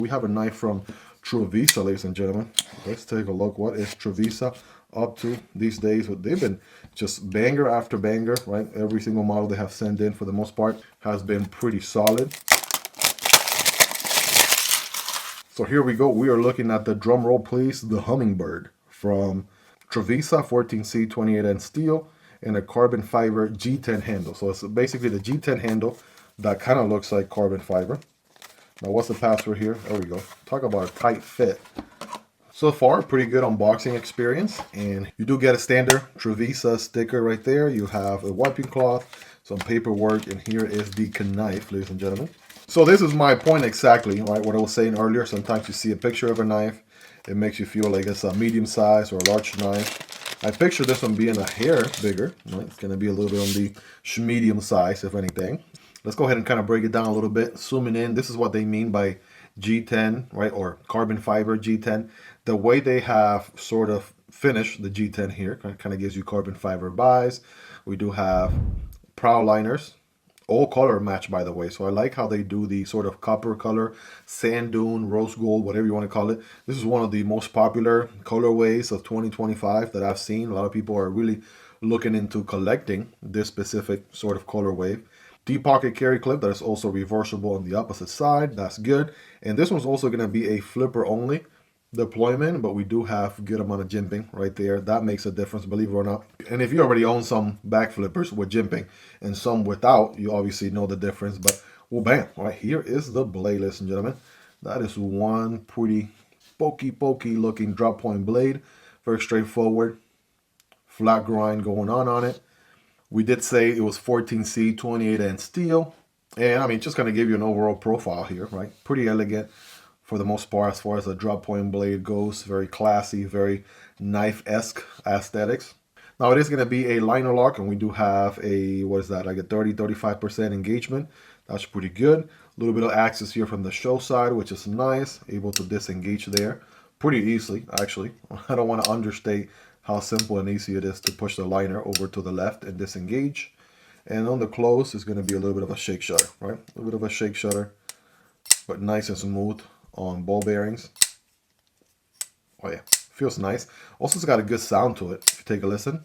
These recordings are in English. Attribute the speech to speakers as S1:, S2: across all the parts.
S1: We have a knife from Trivisa, ladies and gentlemen. Let's take a look. What is Trivisa up to these days? They've been just banger after banger, right? Every single model they have sent in, for the most part, has been pretty solid. So here we go. We are looking at the, drum roll please, the Hummingbird from Trivisa, 14C 28N steel, and a carbon fiber G10 handle. So it's basically the G10 handle that kind of looks like carbon fiber. Now what's the password here? There we go. Talk about a tight fit. So far, pretty good unboxing experience. And you do get a standard Trivisa sticker right there. You have a wiping cloth, some paperwork, and here is the knife, ladies and gentlemen. So this is my point exactly, right? What I was saying earlier. Sometimes you see a picture of a knife, it makes you feel like it's a medium size or a large knife. I picture this one being a hair bigger, right? It's going to be a little bit on the medium size, if anything. Let's go ahead and kind of break it down a little bit. Zooming in, this is what they mean by G10, right? Or carbon fiber G10. The way they have sort of finished the G10 here kind of gives you carbon fiber buys. We do have prow liners. All color match, by the way. So I like how they do the sort of copper color, sand dune, rose gold, whatever you want to call it. This is one of the most popular colorways of 2025 that I've seen. A lot of people are really looking into collecting this specific sort of colorway. Deep pocket carry clip that is also reversible on the opposite side. That's good. And this one's also going to be a flipper only deployment, but we do have good amount of jimping right there. That makes a difference, believe it or not. And if you already own some back flippers with jimping and some without, you obviously know the difference. But well, bam, right here is the blade, ladies and gentlemen. That is one pretty pokey looking drop point blade. Very straightforward, flat grind going on it. We did say it was 14C 28N steel, and I mean, just gonna give you an overall profile here, right? Pretty elegant for the most part as far as a drop point blade goes. Very classy, very knife-esque aesthetics. Now it is gonna be a liner lock, and we do have a, what is that, like a 30-35% engagement. That's pretty good. A little bit of access here from the show side, which is nice. Able to disengage there pretty easily, actually. I don't want to understate how simple and easy it is to push the liner over to the left and disengage. And on the close is going to be a little bit of a shake shutter, right? A little bit of a shake shutter, but nice and smooth on ball bearings. Oh yeah, feels nice. Also, it's got a good sound to it. If you take a listen.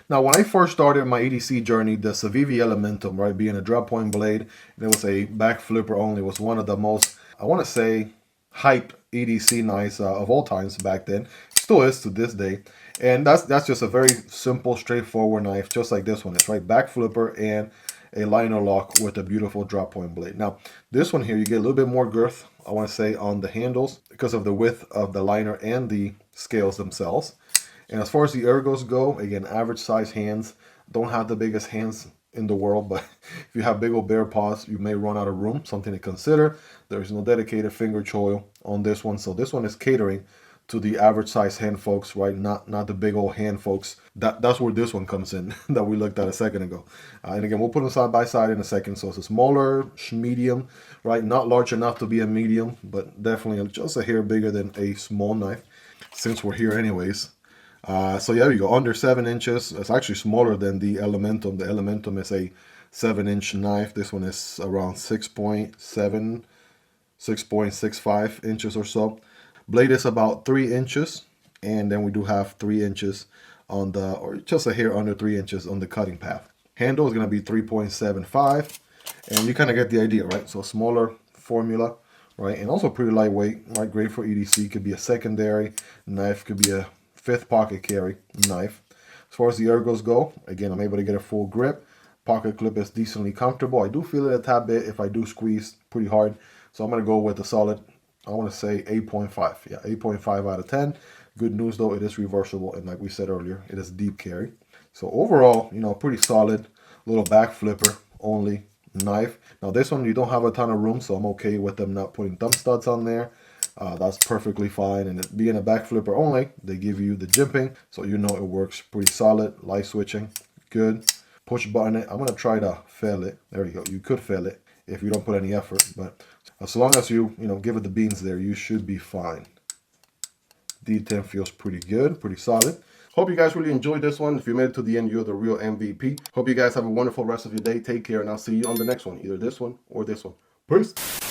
S1: Now, when I first started my EDC journey, the Civivi Elementum, right, being a drop point blade, and it was a back flipper only, was one of the most, I want to say, hype EDC knives of all times back then. Still is to this day. And that's just a very simple, straightforward knife, just like this one is, right? Back flipper and a liner lock with a beautiful drop point blade. Now, this one here, you get a little bit more girth, I want to say, on the handles because of the width of the liner and the scales themselves. And as far as the ergos go, again, average size hands. Don't have the biggest hands in the world, but if you have big old bear paws, you may run out of room. Something to consider. There is no dedicated finger choil on this one, so this one is catering to the average size hand folks, right? Not the big old hand folks. That's where this one comes in that we looked at a second ago. And again, we'll put them side by side in a second. So it's a smaller, medium, right? Not large enough to be a medium, but definitely just a hair bigger than a small knife, since we're here anyways. So yeah, there you go, under 7 inches. It's actually smaller than the Elementum. The Elementum is a 7-inch knife. This one is around 6.7, 6.65 inches or so. Blade is about 3 inches, and then we do have 3 inches on the, or just a hair under 3 inches on the cutting path. Handle is going to be 3.75, and you kind of get the idea, right? So smaller formula, right? And also pretty lightweight, right? Great for EDC. Could be a secondary knife, could be a 5th pocket carry knife. As far as the ergos go, again, I'm able to get a full grip. Pocket clip is decently comfortable. I do feel it a tad bit if I do squeeze pretty hard. So I'm going to go with a solid, I want to say 8.5. Yeah, 8.5 out of 10. Good news though, it is reversible. And like we said earlier, it is deep carry. So overall, you know, pretty solid little back flipper only knife. Now this one, you don't have a ton of room, so I'm okay with them not putting thumb studs on there. That's perfectly fine, and it being a back flipper only, they give you the jimping, so you know it works pretty solid. Light switching, good. Push button it. I'm gonna try to fail it. There you go. You could fail it if you don't put any effort, but as long as you give it the beans there, you should be fine. D10 feels pretty good, pretty solid. Hope you guys really enjoyed this one. If you made it to the end, you're the real MVP. Hope you guys have a wonderful rest of your day. Take care, and I'll see you on the next one, either this one or this one. Peace.